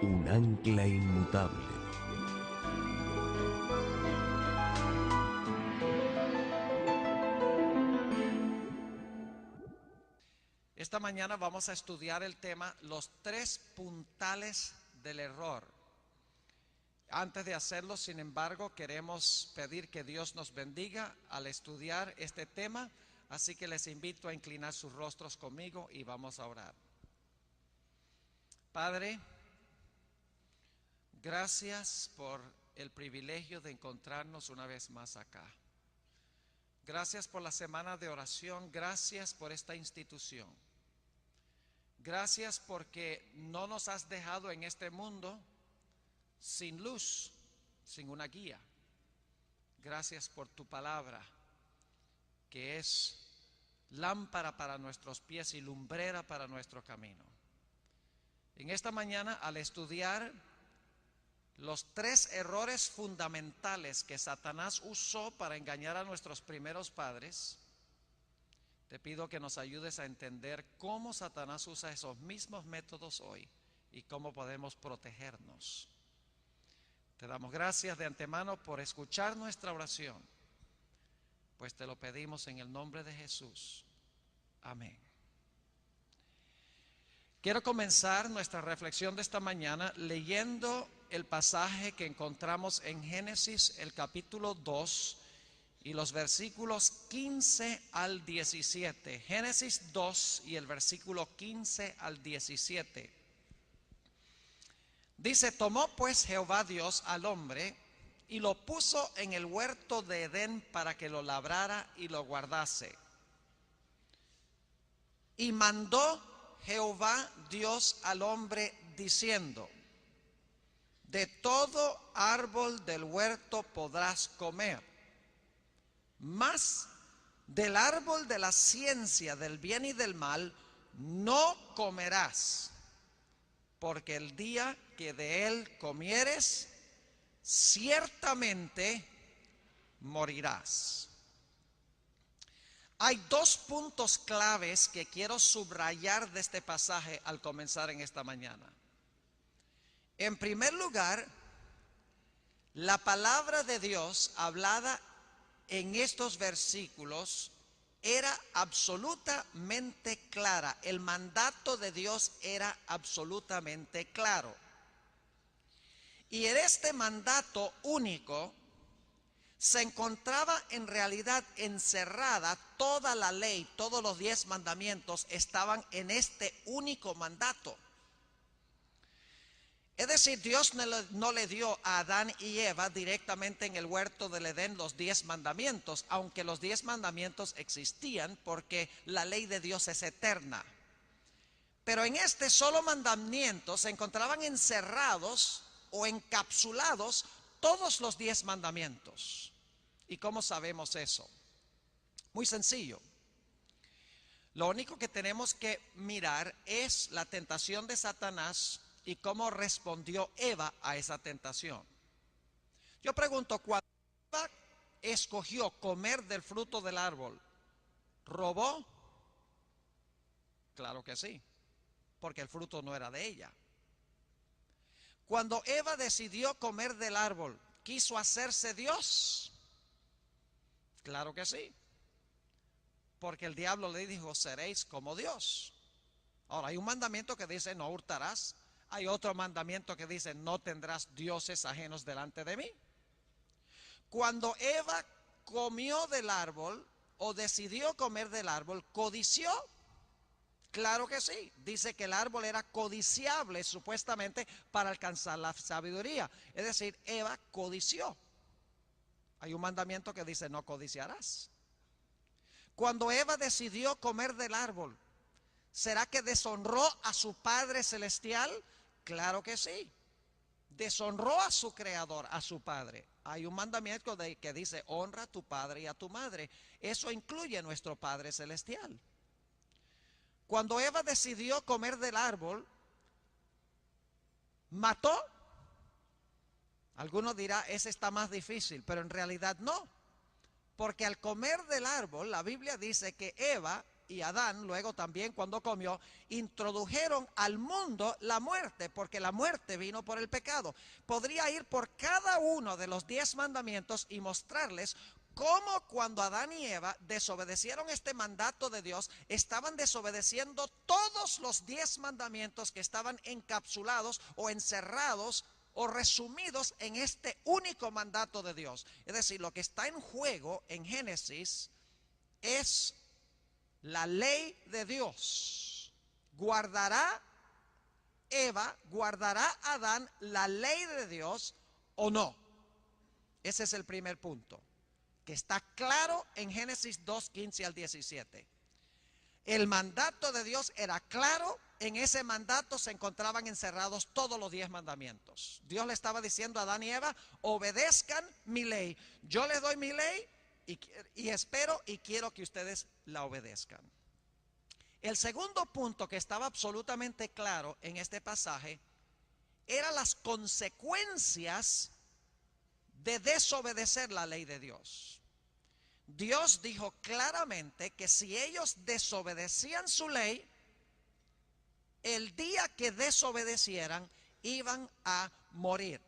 un ancla inmutable. Esta mañana vamos a estudiar el tema los tres puntales del error. Antes de hacerlo, sin embargo, queremos pedir que Dios nos bendiga al estudiar este tema, así que les invito a inclinar sus rostros conmigo y vamos a orar. Padre, gracias por el privilegio de encontrarnos una vez más acá. Gracias por la semana de oración, gracias por esta institución. Gracias porque no nos has dejado en este mundo sin luz, sin una guía. Gracias por tu palabra, que es lámpara para nuestros pies y lumbrera para nuestro camino. En esta mañana, al estudiar los tres errores fundamentales que Satanás usó para engañar a nuestros primeros padres, te pido que nos ayudes a entender cómo Satanás usa esos mismos métodos hoy y cómo podemos protegernos. Te damos gracias de antemano por escuchar nuestra oración, pues te lo pedimos en el nombre de Jesús. Amén. Quiero comenzar nuestra reflexión de esta mañana leyendo el pasaje que encontramos en Génesis, el capítulo 2, y los versículos 15 al 17. Génesis 2 y el versículo 15 al 17. Dice: tomó pues Jehová Dios al hombre y lo puso en el huerto de Edén para que lo labrara y lo guardase. Y mandó Jehová Dios al hombre diciendo: de todo árbol del huerto podrás comer, mas del árbol de la ciencia del bien y del mal no comerás, porque el día que de él comieres, ciertamente morirás. Hay dos puntos claves que quiero subrayar de este pasaje al comenzar en esta mañana. En primer lugar, la palabra de Dios hablada en estos versículos era absolutamente clara. El mandato de Dios era absolutamente claro. Y en este mandato único se encontraba en realidad encerrada toda la ley. Todos los 10 mandamientos estaban en este único mandato. Es decir, Dios no le dio a Adán y Eva directamente en el huerto del Edén los 10 mandamientos, aunque los 10 mandamientos existían porque la ley de Dios es eterna. Pero en este solo mandamiento se encontraban encerrados o encapsulados todos los 10 mandamientos. ¿Y cómo sabemos eso? Muy sencillo. Lo único que tenemos que mirar es la tentación de Satanás y cómo respondió Eva a esa tentación. Yo pregunto, cuando Eva escogió comer del fruto del árbol, ¿robó? Claro que sí, porque el fruto no era de ella. Cuando Eva decidió comer del árbol, ¿quiso hacerse Dios? Claro que sí, porque el diablo le dijo: seréis como Dios. Ahora, hay un mandamiento que dice: no hurtarás. Hay otro mandamiento que dice: no tendrás dioses ajenos delante de mí. Cuando Eva comió del árbol o decidió comer del árbol, ¿codició? Claro que sí. Dice que el árbol era codiciable supuestamente para alcanzar la sabiduría. Es decir, Eva codició. Hay un mandamiento que dice: no codiciarás. Cuando Eva decidió comer del árbol, ¿será que deshonró a su Padre Celestial? Claro que sí. Deshonró a su Creador, a su Padre. Hay un mandamiento que dice: honra a tu padre y a tu madre. Eso incluye a nuestro Padre Celestial. Cuando Eva decidió comer del árbol, ¿mató? Algunos dirán: ese está más difícil, pero en realidad no. Porque al comer del árbol, la Biblia dice que Eva y Adán luego también cuando comió, introdujeron al mundo la muerte, porque la muerte vino por el pecado. Podría ir por cada uno de los 10 mandamientos y mostrarles cómo cuando Adán y Eva desobedecieron este mandato de Dios, estaban desobedeciendo todos los 10 mandamientos que estaban encapsulados o encerrados o resumidos en este único mandato de Dios. Es decir, lo que está en juego en Génesis es la ley de Dios. ¿Guardará Eva, guardará Adán la ley de Dios o no? Ese es el primer punto, que está claro en Génesis 2, 15 al 17. El mandato de Dios era claro. En ese mandato se encontraban encerrados todos los 10 mandamientos. Dios le estaba diciendo a Adán y Eva: obedezcan mi ley. Yo les doy mi ley y espero y quiero que ustedes la obedezcan. El segundo punto que estaba absolutamente claro en este pasaje eran las consecuencias de desobedecer la ley de Dios. Dios dijo claramente que si ellos desobedecían su ley, el día que desobedecieran iban a morir.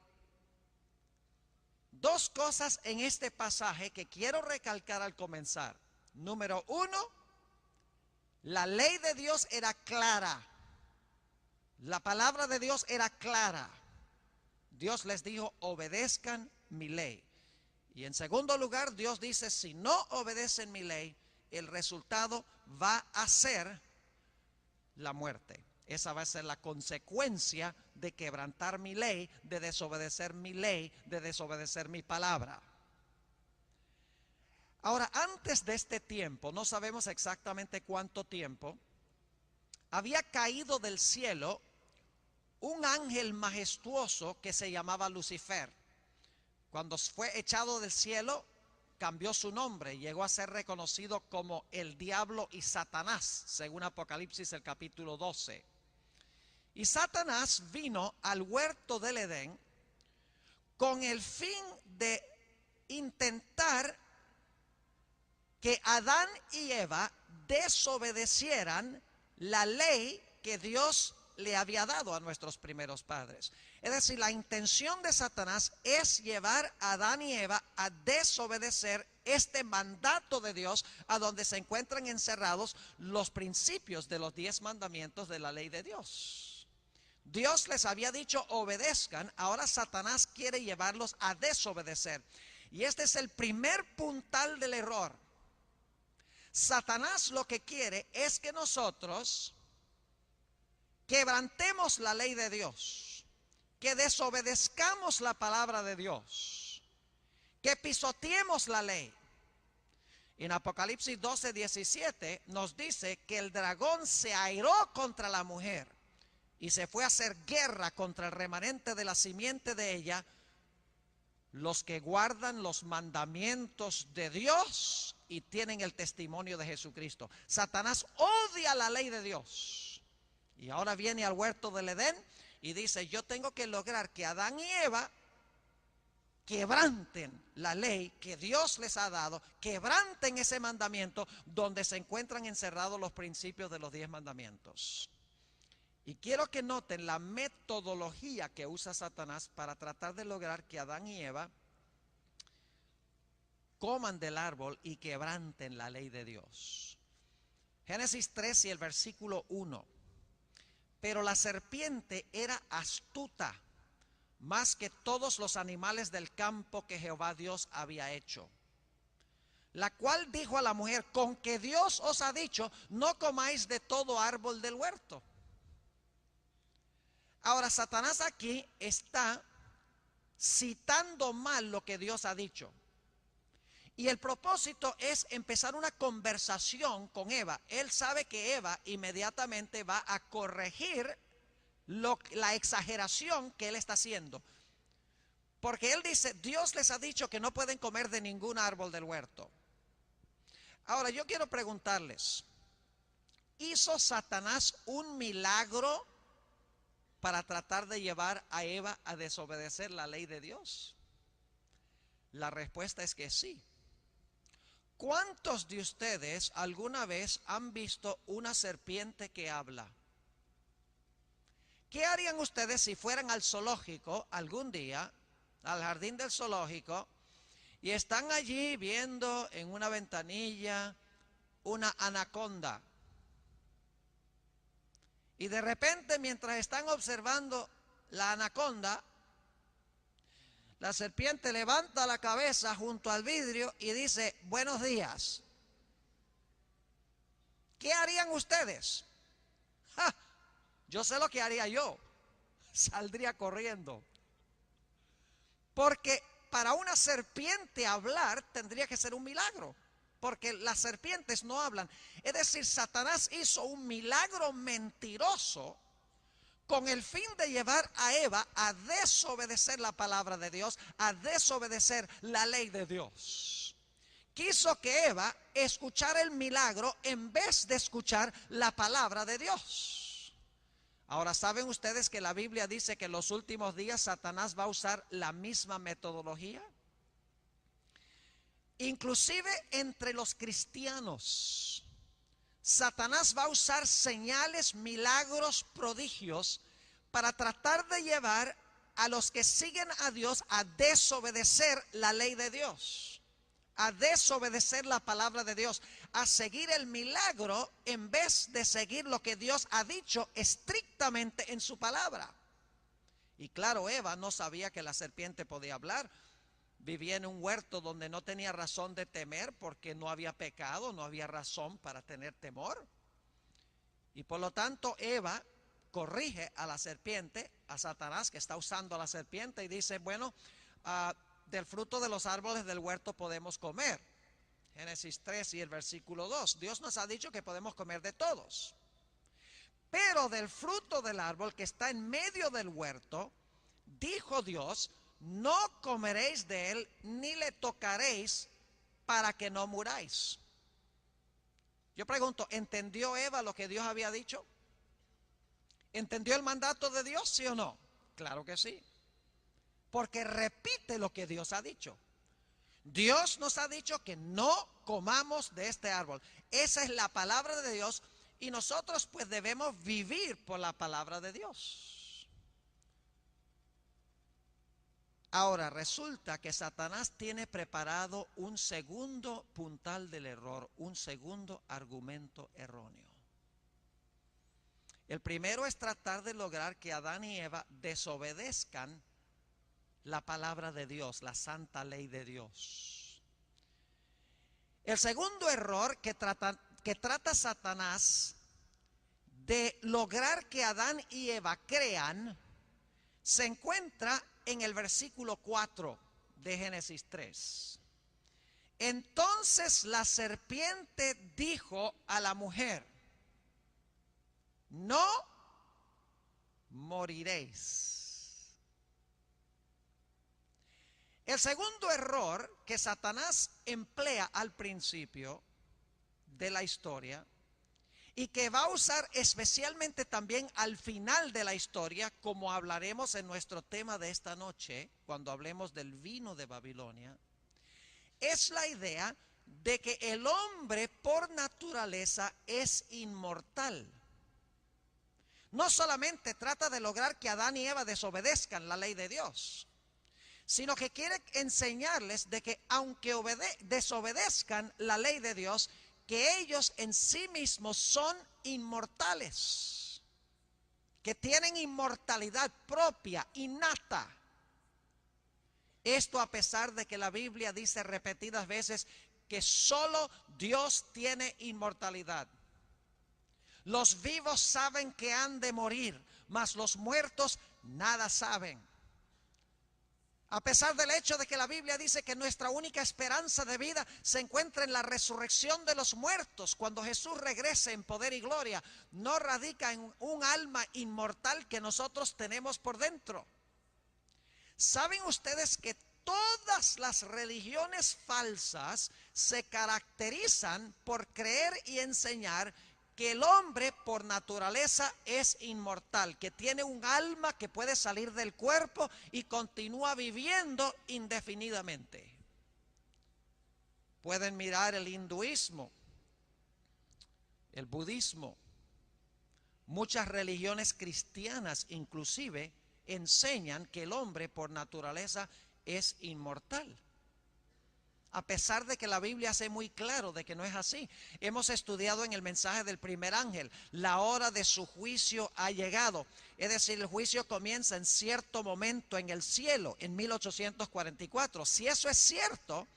Dos cosas en este pasaje que quiero recalcar al comenzar. Número uno, la ley de Dios era clara. La palabra de Dios era clara. Dios les dijo: obedezcan mi ley. Y en segundo lugar, Dios dice: si no obedecen mi ley, el resultado va a ser la muerte. Esa va a ser la consecuencia de quebrantar mi ley, de desobedecer mi ley, de desobedecer mi palabra. Ahora, antes de este tiempo, no sabemos exactamente cuánto tiempo, había caído del cielo un ángel majestuoso que se llamaba Lucifer. Cuando fue echado del cielo, cambió su nombre, llegó a ser reconocido como el diablo y Satanás, según Apocalipsis el capítulo 12. Y Satanás vino al huerto del Edén con el fin de intentar que Adán y Eva desobedecieran la ley que Dios le había dado a nuestros primeros padres. Es decir, la intención de Satanás es llevar a Adán y Eva a desobedecer este mandato de Dios, a donde se encuentran encerrados los principios de los 10 mandamientos de la ley de Dios. Dios les había dicho: obedezcan. Ahora Satanás quiere llevarlos a desobedecer. Y este es el primer puntal del error. Satanás lo que quiere es que nosotros quebrantemos la ley de Dios, que desobedezcamos la palabra de Dios, que pisoteemos la ley. En Apocalipsis 12, 17 nos dice que el dragón se airó contra la mujer y se fue a hacer guerra contra el remanente de la simiente de ella, los que guardan los mandamientos de Dios y tienen el testimonio de Jesucristo. Satanás odia la ley de Dios. Y ahora viene al huerto del Edén y dice: yo tengo que lograr que Adán y Eva quebranten la ley que Dios les ha dado, quebranten ese mandamiento donde se encuentran encerrados los principios de los 10 mandamientos. Y quiero que noten la metodología que usa Satanás para tratar de lograr que Adán y Eva coman del árbol y quebranten la ley de Dios. Génesis 3 y el versículo 1. Pero la serpiente era astuta más que todos los animales del campo que Jehová Dios había hecho, la cual dijo a la mujer: con que Dios os ha dicho, no comáis de todo árbol del huerto. Ahora, Satanás aquí está citando mal lo que Dios ha dicho. Y el propósito es empezar una conversación con Eva. Él sabe que Eva inmediatamente va a corregir la exageración que él está haciendo. Porque él dice: Dios les ha dicho que no pueden comer de ningún árbol del huerto. Ahora, yo quiero preguntarles: ¿hizo Satanás un milagro para tratar de llevar a Eva a desobedecer la ley de Dios? La respuesta es que sí. ¿Cuántos de ustedes alguna vez han visto una serpiente que habla? ¿Qué harían ustedes si fueran al zoológico algún día, al jardín del zoológico, y están allí viendo en una ventanilla una anaconda? Y de repente, mientras están observando la anaconda, la serpiente levanta la cabeza junto al vidrio y dice: buenos días. ¿Qué harían ustedes? ¡Ja! Yo sé lo que haría yo. Saldría corriendo. Porque para una serpiente hablar tendría que ser un milagro. Porque las serpientes no hablan. Es decir, Satanás hizo un milagro mentiroso con el fin de llevar a Eva a desobedecer la palabra de Dios, a desobedecer la ley de Dios. Quiso que Eva escuchara el milagro en vez de escuchar la palabra de Dios. Ahora, ¿saben ustedes que la Biblia dice que en los últimos días Satanás va a usar la misma metodología? Inclusive entre los cristianos. Satanás va a usar señales, milagros, prodigios para tratar de llevar a los que siguen a Dios a desobedecer la ley de Dios, a desobedecer la palabra de Dios, a seguir el milagro en vez de seguir lo que Dios ha dicho estrictamente en su palabra. Y claro, Eva no sabía que la serpiente podía hablar. Vivía en un huerto donde no tenía razón de temer porque no había pecado, no había razón para tener temor. Y por lo tanto Eva corrige a la serpiente, a Satanás que está usando a la serpiente, y dice: bueno, del fruto de los árboles del huerto podemos comer. Génesis 3 y el versículo 2. Dios nos ha dicho que podemos comer de todos. Pero del fruto del árbol que está en medio del huerto, dijo Dios: no comeréis de él, ni le tocaréis, para que no muráis. Yo pregunto, ¿entendió Eva lo que Dios había dicho? ¿Entendió el mandato de Dios, sí o no? Claro que sí. Porque repite lo que Dios ha dicho. Dios nos ha dicho que no comamos de este árbol. Esa es la palabra de Dios, y nosotros pues debemos vivir por la palabra de Dios. Ahora, resulta que Satanás tiene preparado un segundo puntal del error, un segundo argumento erróneo. El primero es tratar de lograr que Adán y Eva desobedezcan la palabra de Dios, la santa ley de Dios. El segundo error que trata Satanás de lograr que Adán y Eva crean se encuentra en el versículo 4 de Génesis 3. Entonces la serpiente dijo a la mujer: no moriréis. El segundo error que Satanás emplea al principio de la historia, y que va a usar especialmente también al final de la historia, como hablaremos en nuestro tema de esta noche, cuando hablemos del vino de Babilonia, es la idea de que el hombre por naturaleza es inmortal. No solamente trata de lograr que Adán y Eva desobedezcan la ley de Dios, sino que quiere enseñarles de que aunque desobedezcan la ley de Dios, que ellos en sí mismos son inmortales, que tienen inmortalidad propia, innata. Esto a pesar de que la Biblia dice repetidas veces que solo Dios tiene inmortalidad. Los vivos saben que han de morir, mas los muertos nada saben. A pesar del hecho de que la Biblia dice que nuestra única esperanza de vida se encuentra en la resurrección de los muertos, cuando Jesús regrese en poder y gloria, no radica en un alma inmortal que nosotros tenemos por dentro. ¿Saben ustedes que todas las religiones falsas se caracterizan por creer y enseñar que el hombre por naturaleza es inmortal, que tiene un alma que puede salir del cuerpo y continúa viviendo indefinidamente? Pueden mirar el hinduismo, el budismo. Muchas religiones cristianas inclusive enseñan que el hombre por naturaleza es inmortal. A pesar de que la Biblia hace muy claro de que no es así. Hemos estudiado en el mensaje del primer ángel, la hora de su juicio ha llegado. Es decir, el juicio comienza en cierto momento en el cielo, en 1844. Si eso es cierto,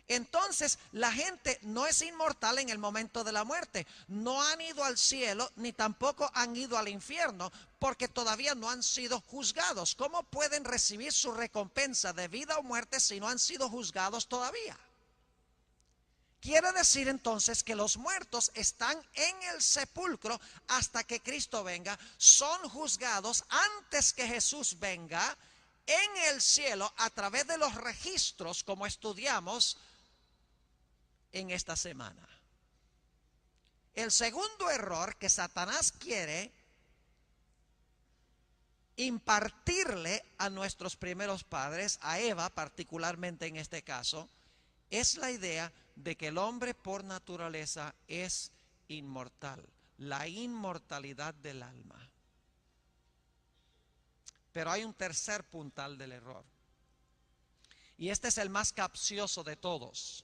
entonces la gente no es inmortal en el momento de la muerte. No han ido al cielo ni tampoco han ido al infierno porque todavía no han sido juzgados. ¿Cómo pueden recibir su recompensa de vida o muerte si no han sido juzgados todavía? Quiere decir entonces que los muertos están en el sepulcro hasta que Cristo venga, son juzgados antes que Jesús venga en el cielo a través de los registros como estudiamos en esta semana. El segundo error que Satanás quiere impartirle a nuestros primeros padres, a Eva particularmente en este caso, es la idea de que el hombre por naturaleza es inmortal, la inmortalidad del alma. Pero hay un tercer puntal del error, y este es el más capcioso de todos.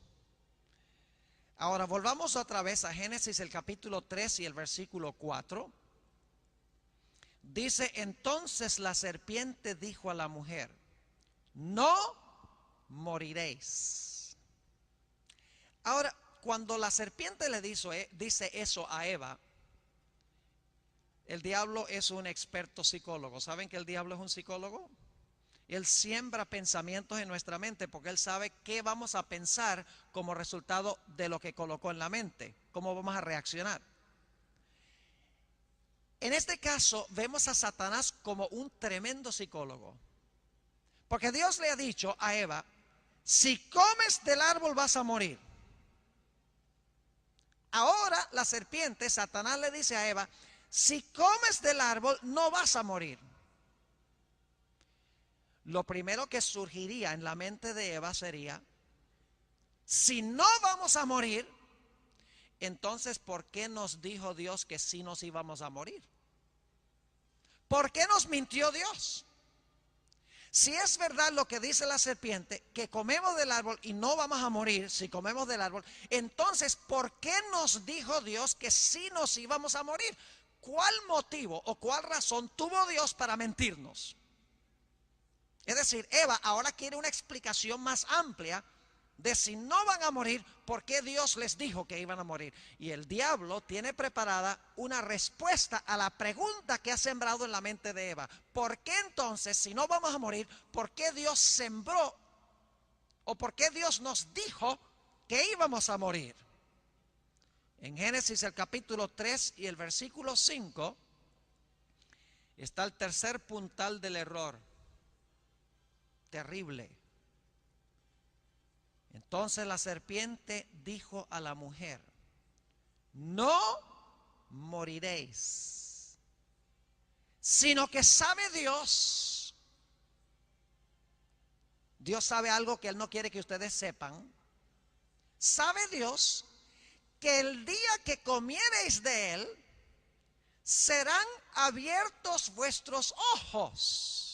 Ahora volvamos otra vez a Génesis el capítulo 3 y el versículo 4. Dice, entonces la serpiente dijo a la mujer, no moriréis. Ahora, cuando la serpiente le dice eso a Eva, el diablo es un experto psicólogo. ¿Saben que el diablo es un psicólogo? Él siembra pensamientos en nuestra mente porque él sabe qué vamos a pensar como resultado de lo que colocó en la mente, cómo vamos a reaccionar. En este caso vemos a Satanás como un tremendo psicólogo, porque Dios le ha dicho a Eva, si comes del árbol vas a morir. Ahora la serpiente, Satanás le dice a Eva, si comes del árbol no vas a morir. Lo primero que surgiría en la mente de Eva sería, si no vamos a morir, entonces ¿por qué nos dijo Dios que sí nos íbamos a morir? ¿Por qué nos mintió Dios? Si es verdad lo que dice la serpiente, que comemos del árbol y no vamos a morir si comemos del árbol, entonces ¿por qué nos dijo Dios que sí nos íbamos a morir? ¿Cuál motivo o cuál razón tuvo Dios para mentirnos? Es decir, Eva ahora quiere una explicación más amplia de si no van a morir, ¿por qué Dios les dijo que iban a morir? Y el diablo tiene preparada una respuesta a la pregunta que ha sembrado en la mente de Eva. ¿Por qué entonces, si no vamos a morir, por qué Dios sembró o por qué Dios nos dijo que íbamos a morir? En Génesis el capítulo 3 y el versículo 5 está el tercer puntal del error. Terrible. Entonces la serpiente dijo a la mujer, no moriréis, sino que sabe Dios. Dios sabe algo que Él no quiere que ustedes sepan. Sabe Dios que el día que comiereis de Él, serán abiertos vuestros ojos.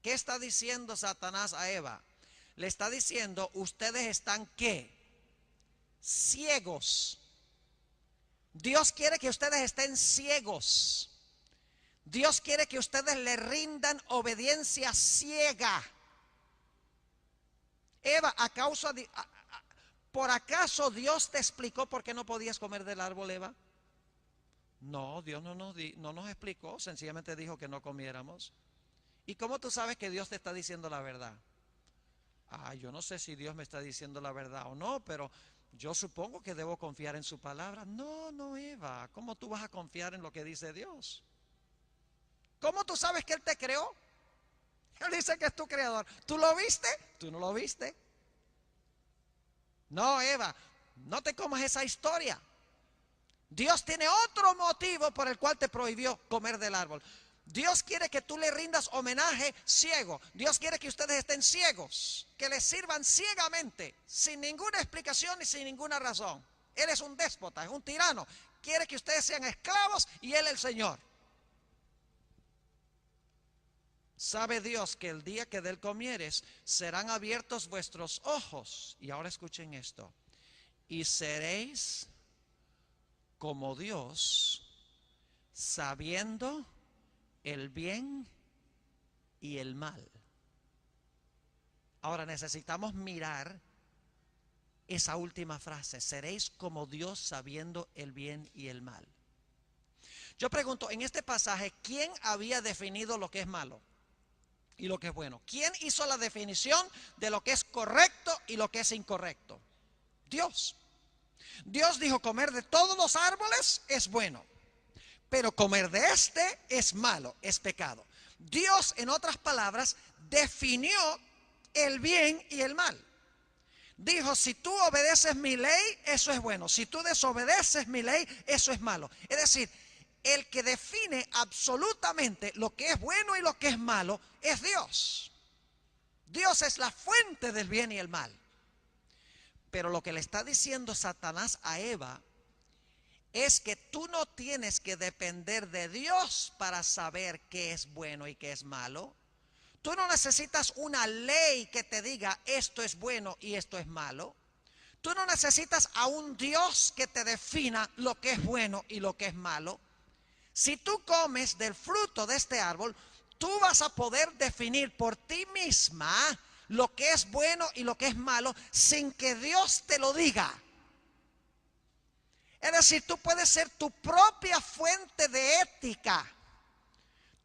¿Qué está diciendo Satanás a Eva? Le está diciendo, ustedes están ¿qué? Ciegos. Dios quiere que ustedes estén ciegos. Dios quiere que ustedes le rindan obediencia ciega. Eva, ¿por acaso Dios te explicó por qué no podías comer del árbol, Eva? No, Dios no nos explicó, sencillamente dijo que no comiéramos. ¿Y cómo tú sabes que Dios te está diciendo la verdad? Yo no sé si Dios me está diciendo la verdad o no, pero yo supongo que debo confiar en su palabra. No, Eva, ¿cómo tú vas a confiar en lo que dice Dios? ¿Cómo tú sabes que Él te creó? Él dice que es tu creador. ¿Tú lo viste? ¿Tú no lo viste? No, Eva, no te comas esa historia. Dios tiene otro motivo por el cual te prohibió comer del árbol. Dios quiere que tú le rindas homenaje ciego. Dios quiere que ustedes estén ciegos, que le sirvan ciegamente, sin ninguna explicación y sin ninguna razón. Él es un déspota, es un tirano. Quiere que ustedes sean esclavos y Él el Señor. Sabe Dios que el día que de Él comieres, serán abiertos vuestros ojos. Y ahora escuchen esto. Y seréis como Dios, sabiendo el bien y el mal. Ahora necesitamos mirar esa última frase. Seréis como Dios sabiendo el bien y el mal. Yo pregunto, en este pasaje, ¿quién había definido lo que es malo y lo que es bueno? ¿Quién hizo la definición de lo que es correcto y lo que es incorrecto? Dios. Dios dijo, comer de todos los árboles es bueno, pero comer de este es malo, es pecado. Dios, en otras palabras, definió el bien y el mal. Dijo, si tú obedeces mi ley, eso es bueno. Si tú desobedeces mi ley, eso es malo. Es decir, el que define absolutamente lo que es bueno y lo que es malo es Dios. Dios es la fuente del bien y el mal. Pero lo que le está diciendo Satanás a Eva es que tú no tienes que depender de Dios para saber qué es bueno y qué es malo. Tú no necesitas una ley que te diga esto es bueno y esto es malo. Tú no necesitas a un Dios que te defina lo que es bueno y lo que es malo. Si tú comes del fruto de este árbol, tú vas a poder definir por ti misma lo que es bueno y lo que es malo sin que Dios te lo diga. Es decir, tú puedes ser tu propia fuente de ética.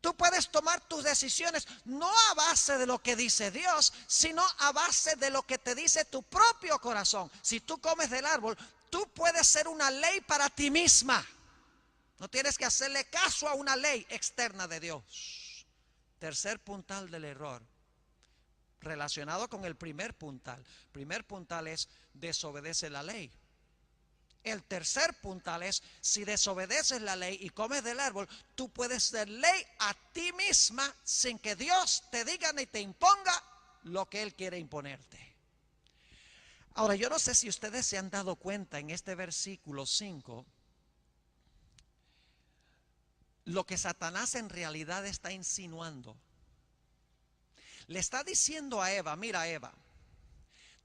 Tú puedes tomar tus decisiones no a base de lo que dice Dios, sino a base de lo que te dice tu propio corazón. Si tú comes del árbol, tú puedes ser una ley para ti misma. No tienes que hacerle caso a una ley externa de Dios. Tercer puntal del error, relacionado con el primer puntal. Primer puntal es desobedece la ley. El tercer puntal es, si desobedeces la ley y comes del árbol, tú puedes ser ley a ti misma sin que Dios te diga ni te imponga lo que Él quiere imponerte. Ahora, yo no sé si ustedes se han dado cuenta en este versículo 5, lo que Satanás en realidad está insinuando. Le está diciendo a Eva, mira Eva,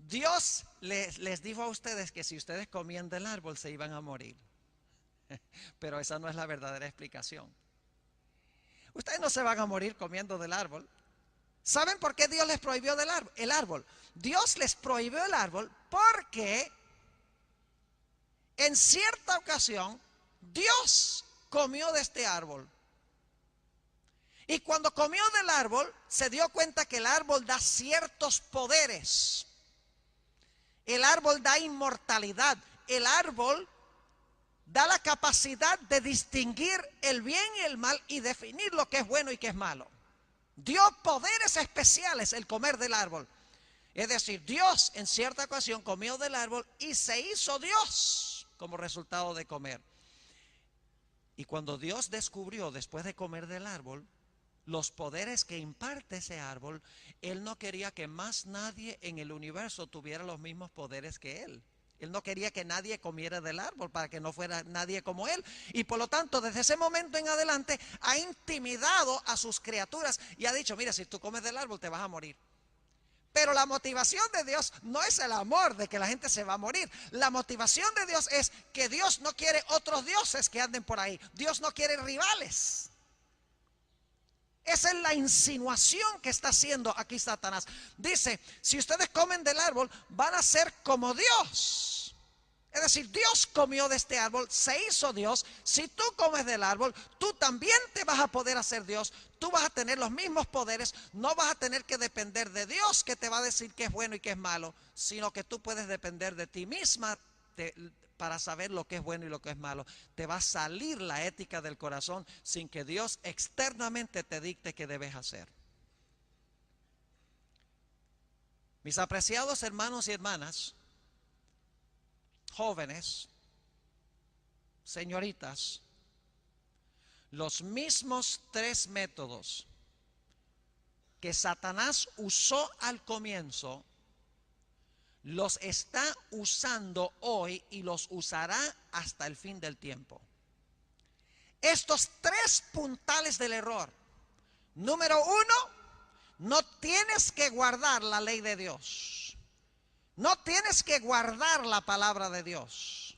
Dios les dijo a ustedes que si ustedes comían del árbol se iban a morir. Pero esa no es la verdadera explicación. Ustedes no se van a morir comiendo del árbol. ¿Saben por qué Dios les prohibió el árbol? Dios les prohibió el árbol porque en cierta ocasión Dios comió de este árbol. Y cuando comió del árbol se dio cuenta que el árbol da ciertos poderes. El árbol da inmortalidad. El árbol da la capacidad de distinguir el bien y el mal y definir lo que es bueno y que es malo. Dio poderes especiales el comer del árbol. Es decir, Dios en cierta ocasión comió del árbol y se hizo Dios como resultado de comer. Y cuando Dios descubrió después de comer del árbol los poderes que imparte ese árbol, Él no quería que más nadie en el universo tuviera los mismos poderes que Él. Él no quería que nadie comiera del árbol para que no fuera nadie como Él. Y por lo tanto, desde ese momento en adelante, ha intimidado a sus criaturas y ha dicho, mira, si tú comes del árbol te vas a morir. Pero la motivación de Dios no es el amor de que la gente se va a morir. La motivación de Dios es que Dios no quiere otros dioses que anden por ahí. Dios no quiere rivales. Esa es la insinuación que está haciendo aquí Satanás. Dice, si ustedes comen del árbol, van a ser como Dios. Es decir, Dios comió de este árbol, se hizo Dios. Si tú comes del árbol, tú también te vas a poder hacer Dios. Tú vas a tener los mismos poderes. No vas a tener que depender de Dios que te va a decir qué es bueno y qué es malo, sino que tú puedes depender de ti misma para saber lo que es bueno y lo que es malo. Te va a salir la ética del corazón sin que Dios externamente te dicte qué debes hacer. Mis apreciados hermanos y hermanas, jóvenes, señoritas, Los mismos tres métodos que Satanás usó al comienzo, los está usando hoy y los usará hasta el fin del tiempo. Estos tres puntales del error. Número uno, no tienes que guardar la ley de Dios. No tienes que guardar la palabra de Dios.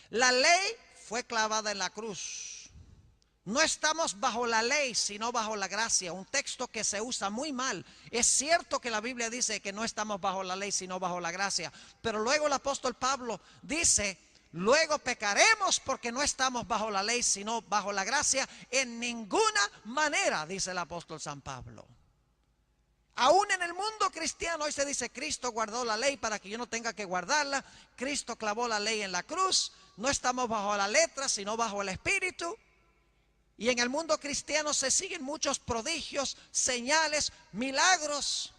La ley fue clavada en la cruz. No estamos bajo la ley, sino bajo la gracia. Un texto que se usa muy mal. Es cierto que la Biblia dice que no estamos bajo la ley, sino bajo la gracia. Pero luego el apóstol Pablo dice, luego pecaremos porque no estamos bajo la ley, sino bajo la gracia. En ninguna manera, dice el apóstol San Pablo. Aún en el mundo cristiano hoy se dice, Cristo guardó la ley para que yo no tenga que guardarla. Cristo clavó la ley en la cruz. No estamos bajo la letra, sino bajo el espíritu. Y en el mundo cristiano se siguen muchos prodigios, señales, milagros.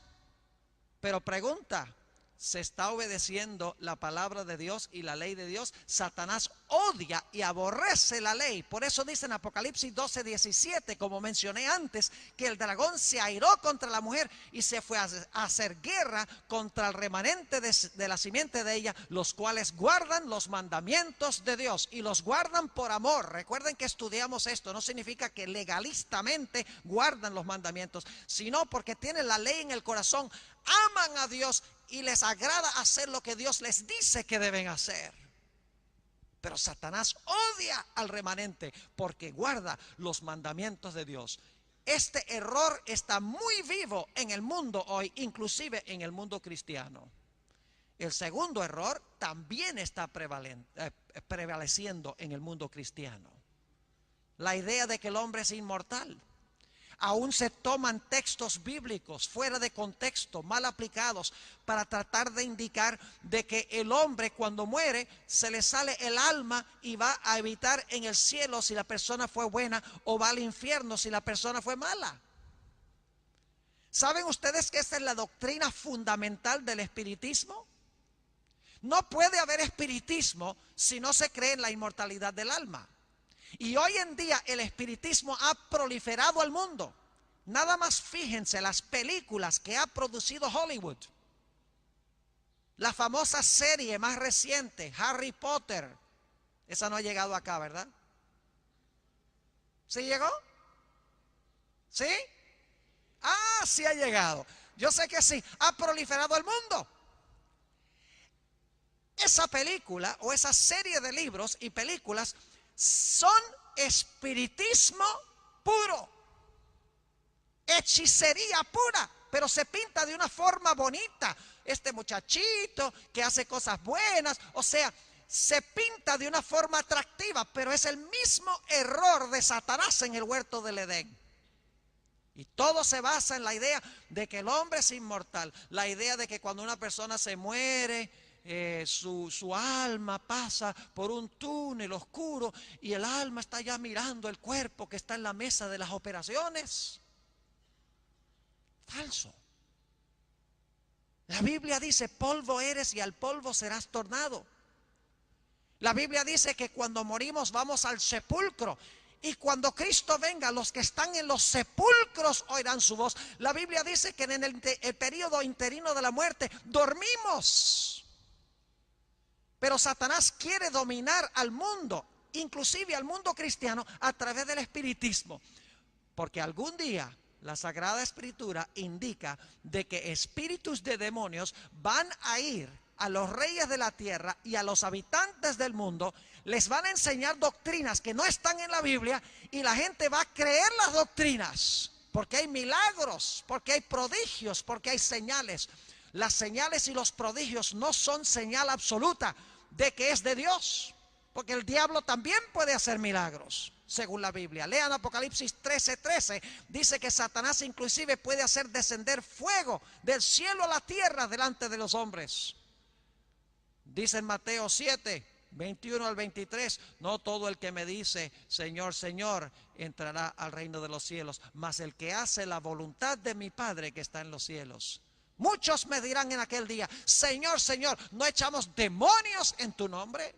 Pero pregunta, ¿se está obedeciendo la palabra de Dios y la ley de Dios? Satanás odia y aborrece la ley. Por eso dice en Apocalipsis 12:17, como mencioné antes, que el dragón se airó contra la mujer y se fue a hacer guerra contra el remanente de la simiente de ella, los cuales guardan los mandamientos de Dios y los guardan por amor. Recuerden que estudiamos esto, no significa que legalistamente guardan los mandamientos, sino porque tienen la ley en el corazón, aman a Dios y les agrada hacer lo que Dios les dice que deben hacer. Pero Satanás odia al remanente porque guarda los mandamientos de Dios. Este error está muy vivo en el mundo hoy, inclusive en el mundo cristiano. El segundo error también está prevaleciendo en el mundo cristiano. La idea de que el hombre es inmortal. Aún se toman textos bíblicos fuera de contexto, mal aplicados, para tratar de indicar de que el hombre cuando muere se le sale el alma y va a habitar en el cielo si la persona fue buena, o va al infierno si la persona fue mala. ¿Saben ustedes que esta es la doctrina fundamental del espiritismo? No puede haber espiritismo si no se cree en la inmortalidad del alma. Y hoy en día el espiritismo ha proliferado al mundo. Nada más fíjense las películas que ha producido Hollywood. La famosa serie más reciente, Harry Potter. Esa no ha llegado acá, ¿verdad? ¿Sí llegó? ¿Sí? Ah, sí ha llegado. Yo sé que sí. Ha proliferado al mundo. Esa película o esa serie de libros y películas son espiritismo puro, hechicería pura, pero se pinta de una forma bonita. Este muchachito que hace cosas buenas, o sea, se pinta de una forma atractiva, pero es el mismo error de Satanás en el huerto del Edén. Y todo se basa en la idea de que el hombre es inmortal, la idea de que cuando una persona se muere, su alma pasa por un túnel oscuro y el alma está ya mirando el cuerpo que está en la mesa de las operaciones. Falso. La Biblia dice, polvo eres y al polvo serás tornado. La Biblia dice que cuando morimos vamos al sepulcro. Y cuando Cristo venga, los que están en los sepulcros oirán su voz. La Biblia dice que en el periodo interino de la muerte dormimos. Pero Satanás quiere dominar al mundo, inclusive al mundo cristiano, a través del espiritismo. Porque algún día la Sagrada Escritura indica de que espíritus de demonios van a ir a los reyes de la tierra y a los habitantes del mundo, les van a enseñar doctrinas que no están en la Biblia y la gente va a creer las doctrinas. Porque hay milagros, porque hay prodigios, porque hay señales. Las señales y los prodigios no son señal absoluta de que es de Dios, porque el diablo también puede hacer milagros, según la Biblia. Lean Apocalipsis 13:13, dice que Satanás inclusive puede hacer descender fuego del cielo a la tierra delante de los hombres. Dice en Mateo 7:21 al 23, no todo el que me dice, Señor, Señor, entrará al reino de los cielos, mas el que hace la voluntad de mi Padre que está en los cielos. Muchos me dirán en aquel día, Señor, Señor, ¿no echamos demonios en tu nombre?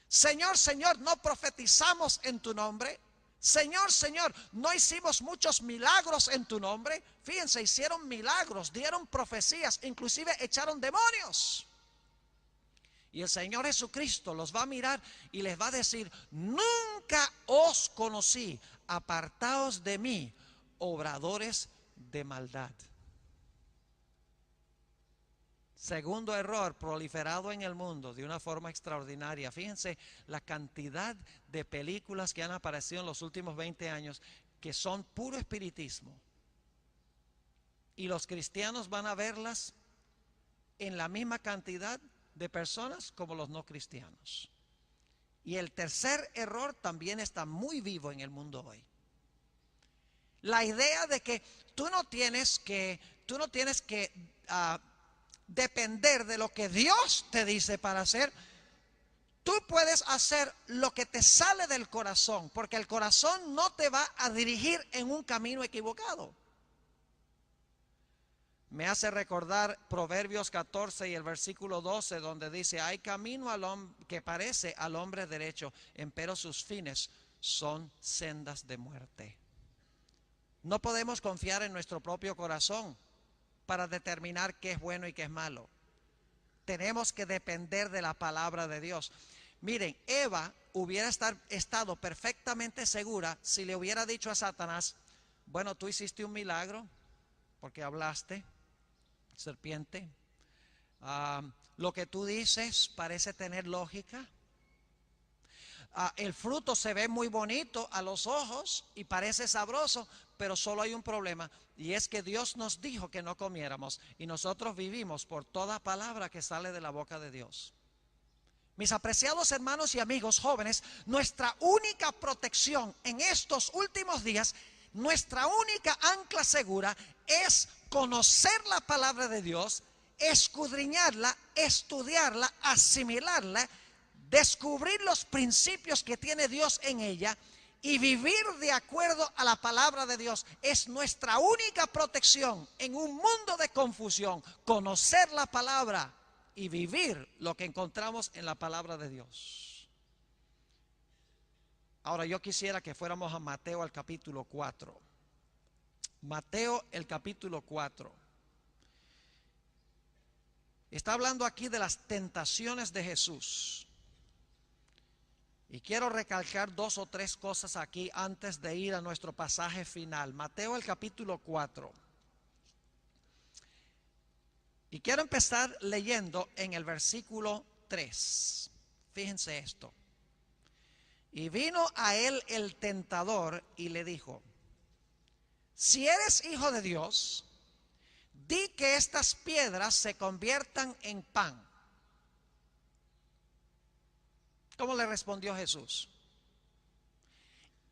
Señor, Señor, ¿no profetizamos en tu nombre? Señor, Señor, ¿no hicimos muchos milagros en tu nombre? Fíjense, hicieron milagros, dieron profecías, inclusive echaron demonios. Y el Señor Jesucristo los va a mirar y les va a decir: nunca os conocí, apartaos de mí, obradores de maldad. Segundo error proliferado en el mundo de una forma extraordinaria. Fíjense la cantidad de películas que han aparecido en los últimos 20 años que son puro espiritismo. Y los cristianos van a verlas en la misma cantidad de personas como los no cristianos. Y el tercer error también está muy vivo en el mundo hoy. La idea de que tú no tienes que depender de lo que Dios te dice para hacer. Tú puedes hacer lo que te sale del corazón, porque el corazón no te va a dirigir en un camino equivocado. Me hace recordar Proverbios 14 y el versículo 12, donde dice: hay camino que parece al hombre derecho, empero sus fines son sendas de muerte. No podemos confiar en nuestro propio corazón para determinar qué es bueno y qué es malo. Tenemos que depender de la palabra de Dios. Miren, Eva hubiera estado perfectamente segura si le hubiera dicho a Satanás: bueno, tú hiciste un milagro porque hablaste, serpiente. Lo que tú dices parece tener lógica. El fruto se ve muy bonito a los ojos y parece sabroso, pero solo hay un problema, y es que Dios nos dijo que no comiéramos, y nosotros vivimos por toda palabra que sale de la boca de Dios. Mis apreciados hermanos y amigos jóvenes, nuestra única protección en estos últimos días, nuestra única ancla segura es conocer la palabra de Dios, escudriñarla, estudiarla, asimilarla, descubrir los principios que tiene Dios en ella y vivir de acuerdo a la palabra de Dios. Es nuestra única protección en un mundo de confusión: conocer la palabra y vivir lo que encontramos en la palabra de Dios. Ahora yo quisiera que fuéramos a Mateo al capítulo 4. Mateo el capítulo 4. Está hablando aquí de las tentaciones de Jesús. Y quiero recalcar 2 o 3 cosas aquí antes de ir a nuestro pasaje final. Mateo el capítulo 4. Y quiero empezar leyendo en el versículo 3. Fíjense esto. Y vino a él el tentador y le dijo: si eres hijo de Dios, di que estas piedras se conviertan en pan. ¿Cómo le respondió Jesús?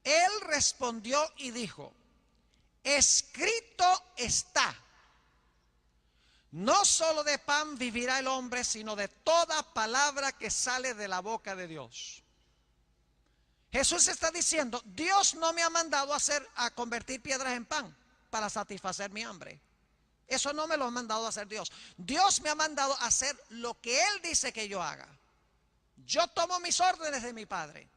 Él respondió y dijo: escrito está, no solo de pan vivirá el hombre, sino de toda palabra que sale de la boca de Dios. Jesús está diciendo: Dios no me ha mandado a convertir piedras en pan para satisfacer mi hambre. Eso no me lo ha mandado a hacer Dios. Dios me ha mandado a hacer lo que Él dice que yo haga. Yo tomo mis órdenes de mi Padre.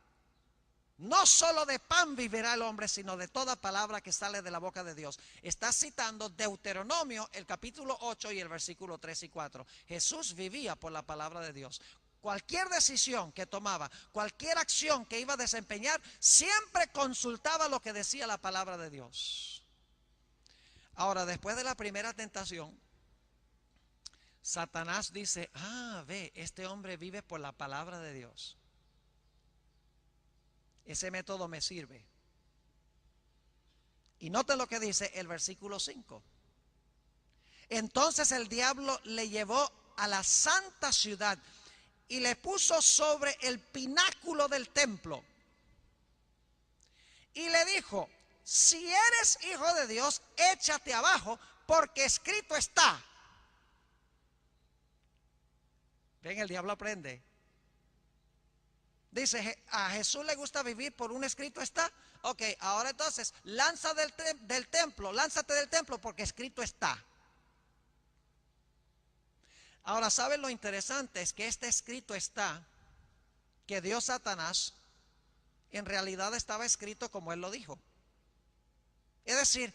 No solo de pan vivirá el hombre, sino de toda palabra que sale de la boca de Dios. Está citando Deuteronomio, el capítulo 8 y el versículo 3 y 4. Jesús vivía por la palabra de Dios. Cualquier decisión que tomaba, cualquier acción que iba a desempeñar, siempre consultaba lo que decía la palabra de Dios. Ahora, después de la primera tentación, Satanás dice: ve, este hombre vive por la palabra de Dios. Ese método me sirve. Y noten lo que dice el versículo 5. Entonces el diablo le llevó a la santa ciudad y le puso sobre el pináculo del templo. Y le dijo: si eres hijo de Dios, échate abajo, porque escrito está. Ven, el diablo aprende. Dice: a Jesús le gusta vivir por un escrito está. Ok, ahora entonces, lánzate del templo porque escrito está. Ahora, ¿saben lo interesante? Es que este escrito está, que dio Satanás, en realidad estaba escrito como él lo dijo. Es decir,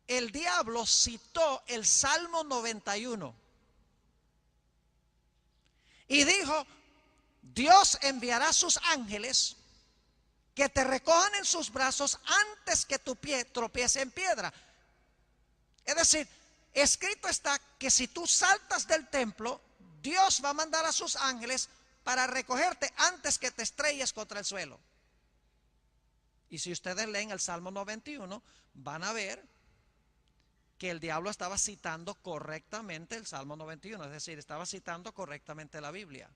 el diablo citó el Salmo 91 y dijo: Dios enviará sus ángeles que te recojan en sus brazos antes que tu pie tropiece en piedra. Es decir, escrito está que si tú saltas del templo, Dios va a mandar a sus ángeles para recogerte antes que te estrelles contra el suelo. Y si ustedes leen el Salmo 91, van a ver que el diablo estaba citando correctamente el Salmo 91, es decir, estaba citando correctamente la Biblia.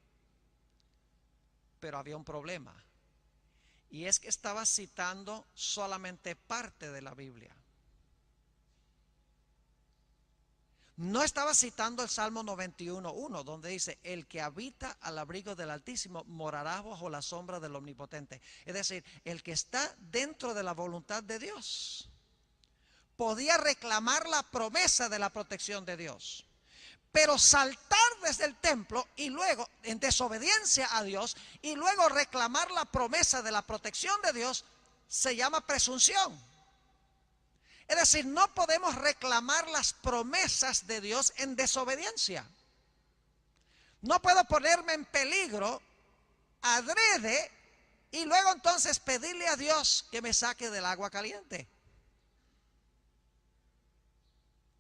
Pero había un problema, y es que estaba citando solamente parte de la Biblia. No estaba citando el Salmo 91:1, donde dice: el que habita al abrigo del Altísimo morará bajo la sombra del Omnipotente. Es decir, el que está dentro de la voluntad de Dios podía reclamar la promesa de la protección de Dios. Pero saltar desde el templo y luego en desobediencia a Dios y luego reclamar la promesa de la protección de Dios se llama presunción. Es decir, no podemos reclamar las promesas de Dios en desobediencia. No puedo ponerme en peligro adrede y luego entonces pedirle a Dios que me saque del agua caliente.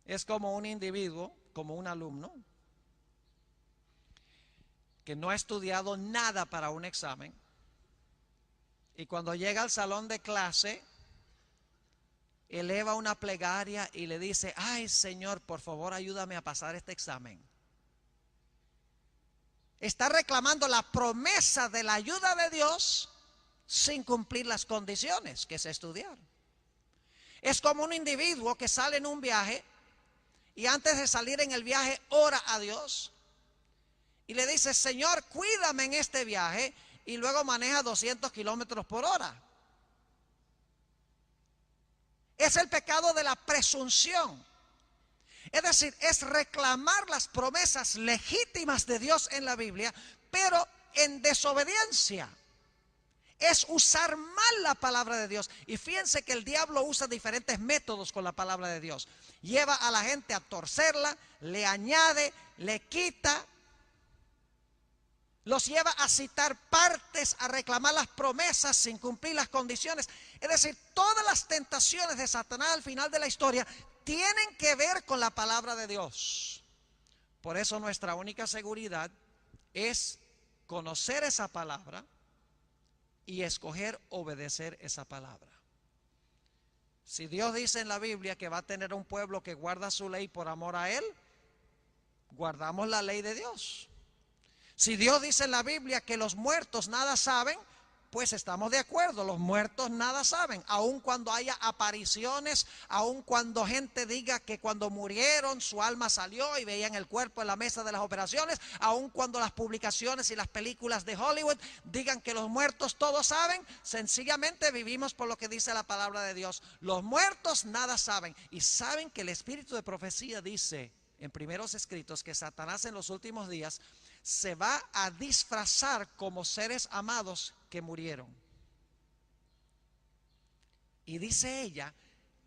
Es como un individuo, como un alumno que no ha estudiado nada para un examen, y cuando llega al salón de clase eleva una plegaria y le dice: ay, Señor, por favor ayúdame a pasar este examen. Está reclamando la promesa de la ayuda de Dios sin cumplir las condiciones, que es estudiar. Es como un individuo que sale en un viaje y antes de salir en el viaje ora a Dios y le dice: Señor, cuídame en este viaje, y luego maneja 200 kilómetros por hora. Es el pecado de la presunción. Es decir, es reclamar las promesas legítimas de Dios en la Biblia, pero en desobediencia. Es usar mal la palabra de Dios. Y fíjense que el diablo usa diferentes métodos con la palabra de Dios. Lleva a la gente a torcerla, le añade, le quita, los lleva a citar partes, a reclamar las promesas sin cumplir las condiciones. Es decir, todas las tentaciones de Satanás al final de la historia tienen que ver con la palabra de Dios. Por eso nuestra única seguridad es conocer esa palabra y escoger obedecer esa palabra. Si Dios dice en la Biblia que va a tener un pueblo que guarda su ley por amor a Él, guardamos la ley de Dios. Si Dios dice en la Biblia que los muertos nada saben, pues estamos de acuerdo, los muertos nada saben. Aun cuando haya apariciones, aun cuando gente diga que cuando murieron su alma salió y veían el cuerpo en la mesa de las operaciones, aun cuando las publicaciones y las películas de Hollywood digan que los muertos todos saben, sencillamente vivimos por lo que dice la palabra de Dios. Los muertos nada saben, y saben que el espíritu de profecía dice en primeros escritos que Satanás en los últimos días se va a disfrazar como seres amados que murieron. Y dice ella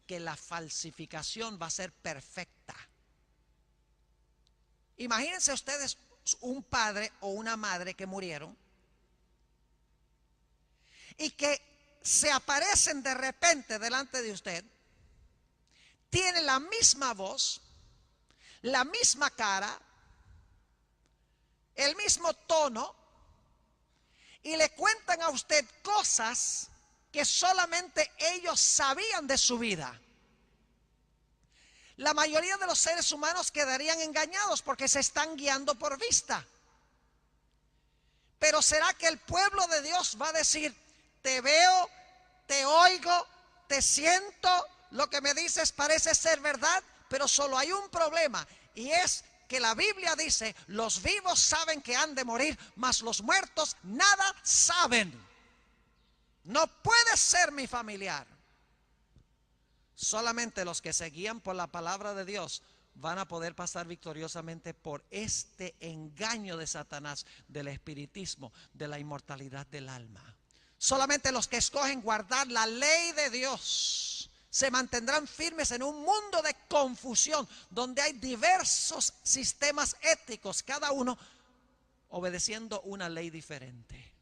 que la falsificación va a ser perfecta. Imagínense ustedes un padre o una madre que murieron y que se aparecen de repente delante de usted, tienen la misma voz, la misma cara, el mismo tono, y le cuentan a usted cosas que solamente ellos sabían de su vida. La mayoría de los seres humanos quedarían engañados porque se están guiando por vista. Pero ¿será que el pueblo de Dios va a decir: te veo, te oigo, te siento, lo que me dices parece ser verdad? Pero solo hay un problema, y es que la Biblia dice: los vivos saben que han de morir, mas los muertos nada saben. No puede ser mi familiar. Solamente los que se guían por la palabra de Dios van a poder pasar victoriosamente por este engaño de Satanás, del espiritismo, de la inmortalidad del alma. Solamente los que escogen guardar la ley de Dios se mantendrán firmes en un mundo de confusión, donde hay diversos sistemas éticos, cada uno obedeciendo una ley diferente.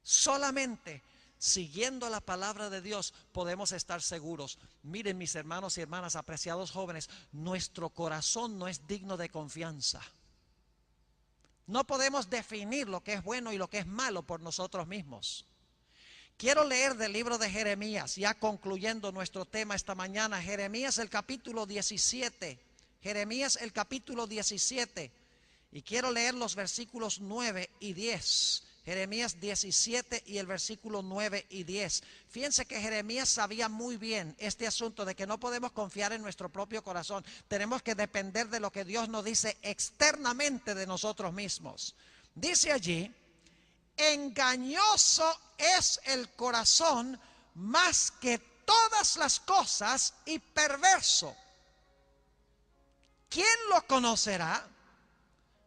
Solamente siguiendo la palabra de Dios podemos estar seguros. Miren, mis hermanos y hermanas, apreciados jóvenes, nuestro corazón no es digno de confianza. No podemos definir lo que es bueno y lo que es malo por nosotros mismos. Quiero leer del libro de Jeremías, ya concluyendo nuestro tema esta mañana. Jeremías el capítulo 17. Jeremías el capítulo 17. Y quiero leer los versículos 9 y 10. Jeremías 17 y el versículo 9 y 10. Fíjense que Jeremías sabía muy bien este asunto de que no podemos confiar en nuestro propio corazón. Tenemos que depender de lo que Dios nos dice externamente de nosotros mismos. Dice allí: engañoso es el corazón más que todas las cosas y perverso. ¿Quién lo conocerá?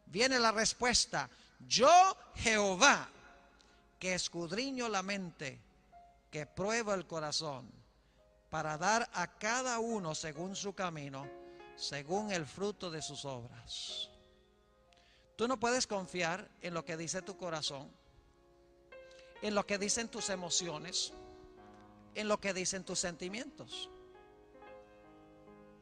Viene la respuesta: yo, Jehová, que escudriño la mente, que pruebo el corazón, para dar a cada uno según su camino, según el fruto de sus obras. Tú no puedes confiar en lo que dice tu corazón, en lo que dicen tus emociones, en lo que dicen tus sentimientos.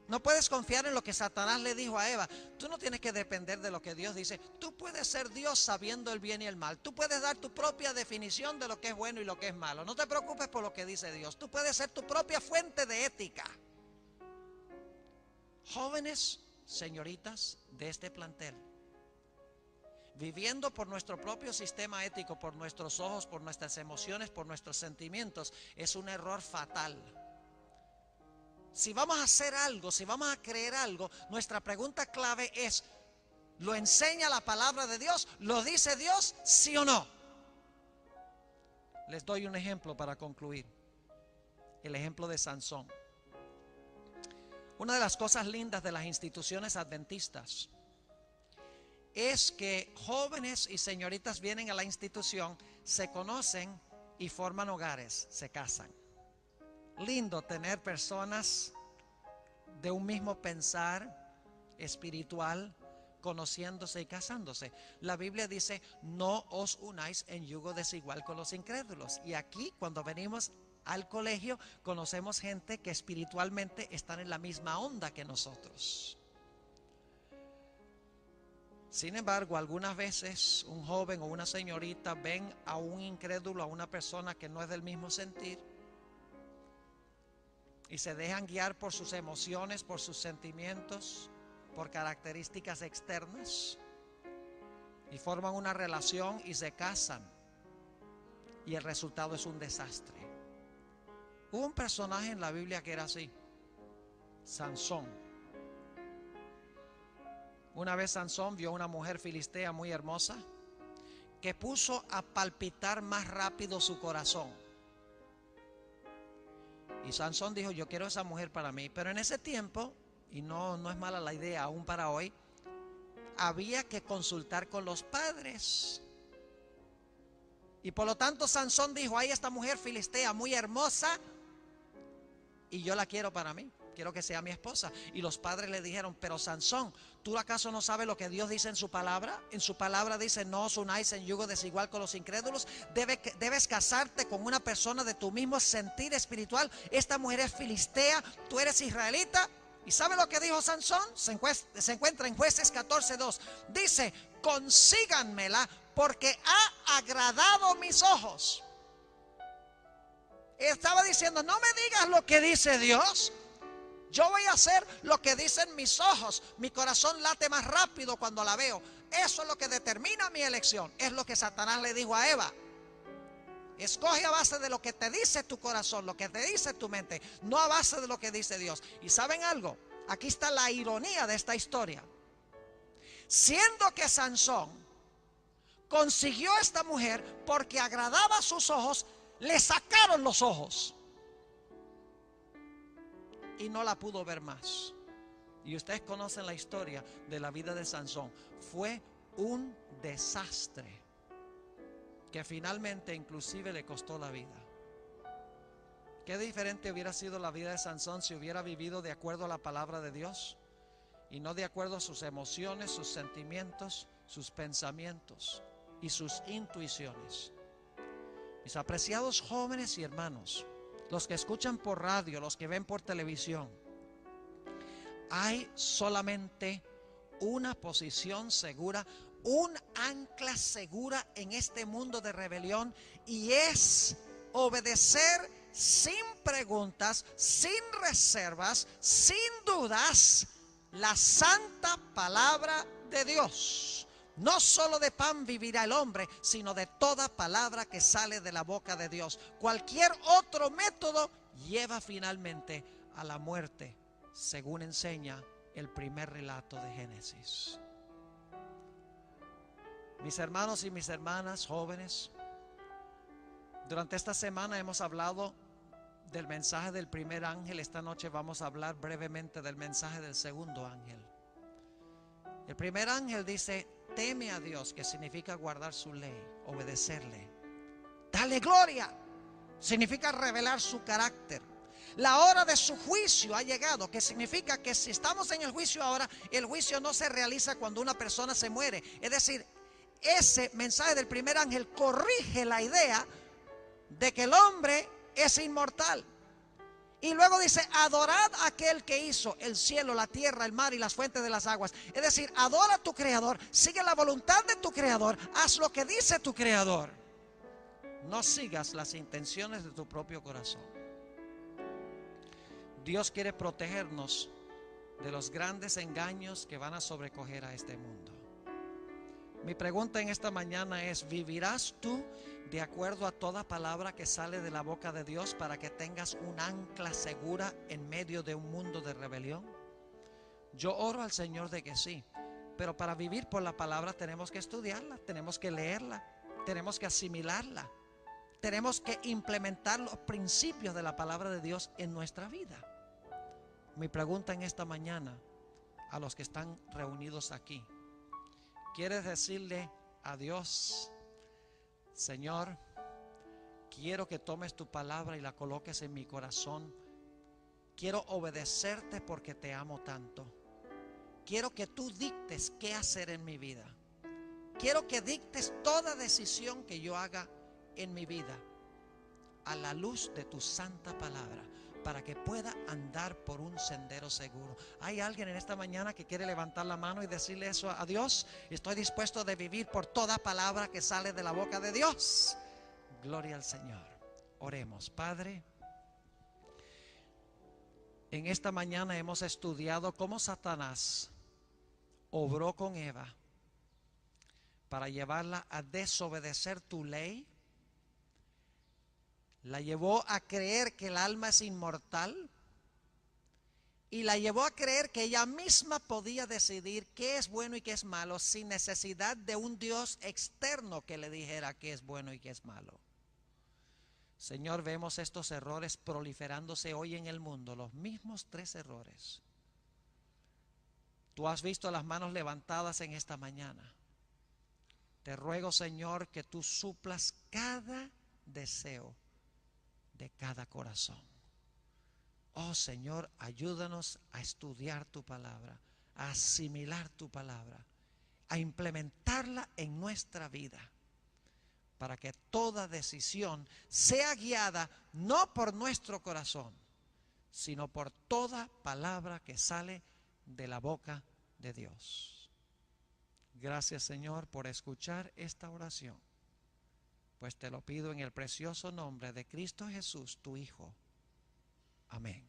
No puedes confiar en lo que Satanás le dijo a Eva. Tú no tienes que depender de lo que Dios dice. Tú puedes ser Dios sabiendo el bien y el mal. Tú puedes dar tu propia definición de lo que es bueno y lo que es malo. No te preocupes por lo que dice Dios. Tú puedes ser tu propia fuente de ética. Jóvenes, señoritas de este plantel, viviendo por nuestro propio sistema ético, por nuestros ojos, por nuestras emociones, por nuestros sentimientos, es un error fatal. Si vamos a hacer algo, si vamos a creer algo, nuestra pregunta clave es: ¿lo enseña la palabra de Dios? ¿Lo dice Dios? ¿Sí o no? Les doy un ejemplo para concluir. El ejemplo de Sansón. Una de las cosas lindas de las instituciones adventistas es que jóvenes y señoritas vienen a la institución, se conocen y forman hogares, se casan. Lindo tener personas de un mismo pensar espiritual, conociéndose y casándose. La Biblia dice: no os unáis en yugo desigual con los incrédulos. Y aquí, cuando venimos al colegio, conocemos gente que espiritualmente están en la misma onda que nosotros. Sin embargo, algunas veces un joven o una señorita ven a un incrédulo, a una persona que no es del mismo sentir, y se dejan guiar por sus emociones, por sus sentimientos, por características externas, y forman una relación y se casan, y el resultado es un desastre. Hubo un personaje en la Biblia que era así: Sansón. Una vez Sansón vio a una mujer filistea muy hermosa que puso a palpitar más rápido su corazón. Y Sansón dijo: yo quiero esa mujer para mí. Pero en ese tiempo, y no es mala la idea aún para hoy, había que consultar con los padres. Y por lo tanto Sansón dijo: hay esta mujer filistea muy hermosa y yo la quiero para mí, quiero que sea mi esposa. Y los padres le dijeron: pero Sansón, ¿tú acaso no sabes lo que Dios dice en su palabra? En su palabra dice: no os unáis en yugo desigual con los incrédulos. Debes casarte con una persona de tu mismo sentir espiritual. Esta mujer es filistea, tú eres israelita. ¿Y sabe lo que dijo Sansón? Se encuentra en Jueces 14:2. Dice: consíganmela porque ha agradado mis ojos. Estaba diciendo: no me digas lo que dice Dios, yo voy a hacer lo que dicen mis ojos. Mi corazón late más rápido cuando la veo. Eso es lo que determina mi elección. Es lo que Satanás le dijo a Eva: escoge a base de lo que te dice tu corazón, lo que te dice tu mente, no a base de lo que dice Dios. Y ¿saben algo? Aquí está la ironía de esta historia. Siendo que Sansón consiguió a esta mujer porque agradaba a sus ojos, le sacaron los ojos y no la pudo ver más. Y ustedes conocen la historia de la vida de Sansón. Fue un desastre. que finalmente inclusive le costó la vida. Qué diferente hubiera sido la vida de Sansón si hubiera vivido de acuerdo a la palabra de Dios y no de acuerdo a sus emociones, sus sentimientos, sus pensamientos y sus intuiciones. Mis apreciados jóvenes y hermanos, los que escuchan por radio, los que ven por televisión, hay solamente una posición segura, un ancla segura en este mundo de rebelión, y es obedecer sin preguntas, sin reservas, sin dudas, la santa palabra de Dios. No solo de pan vivirá el hombre, sino de toda palabra que sale de la boca de Dios. Cualquier otro método lleva finalmente a la muerte, según enseña el primer relato de Génesis. Mis hermanos y mis hermanas jóvenes, durante esta semana hemos hablado del mensaje del primer ángel. Esta noche vamos a hablar brevemente del mensaje del segundo ángel. El primer ángel dice: teme a Dios, que significa guardar su ley, obedecerle. Dale gloria, significa revelar su carácter. La hora de su juicio ha llegado, que significa que si estamos en el juicio ahora, el juicio no se realiza cuando una persona se muere. Es decir, ese mensaje del primer ángel corrige la idea de que el hombre es inmortal. Y luego dice: adorad a aquel que hizo el cielo, la tierra, el mar y las fuentes de las aguas. Es decir, adora a tu creador, sigue la voluntad de tu creador, haz lo que dice tu creador. No sigas las intenciones de tu propio corazón. Dios quiere protegernos de los grandes engaños que van a sobrecoger a este mundo. Mi pregunta en esta mañana es: ¿vivirás tú de acuerdo a toda palabra que sale de la boca de Dios para que tengas un ancla segura en medio de un mundo de rebelión? Yo oro al Señor de que sí, pero para vivir por la palabra tenemos que estudiarla, tenemos que leerla, tenemos que asimilarla, tenemos que implementar los principios de la palabra de Dios en nuestra vida. Mi pregunta en esta mañana a los que están reunidos aquí: ¿quieres decirle a Dios: Señor, quiero que tomes tu palabra y la coloques en mi corazón? Quiero obedecerte porque te amo tanto. Quiero que tú dictes qué hacer en mi vida. Quiero que dictes toda decisión que yo haga en mi vida a la luz de tu santa palabra, para que pueda andar por un sendero seguro. ¿Hay alguien en esta mañana que quiere levantar la mano y decirle eso a Dios? Estoy dispuesto de vivir por toda palabra que sale de la boca de Dios. Gloria al Señor. Oremos. Padre, en esta mañana hemos estudiado cómo Satanás obró con Eva para llevarla a desobedecer tu ley. La llevó a creer que el alma es inmortal y la llevó a creer que ella misma podía decidir qué es bueno y qué es malo sin necesidad de un Dios externo que le dijera qué es bueno y qué es malo. Señor, vemos estos errores proliferándose hoy en el mundo, los mismos 3 errores. Tú has visto las manos levantadas en esta mañana. Te ruego, Señor, que tú suplas cada deseo de cada corazón. Oh Señor, ayúdanos a estudiar tu palabra, a asimilar tu palabra, a implementarla en nuestra vida, para que toda decisión sea guiada no por nuestro corazón, sino por toda palabra que sale de la boca de Dios. Gracias, Señor, por escuchar esta oración, pues te lo pido en el precioso nombre de Cristo Jesús, tu Hijo. Amén.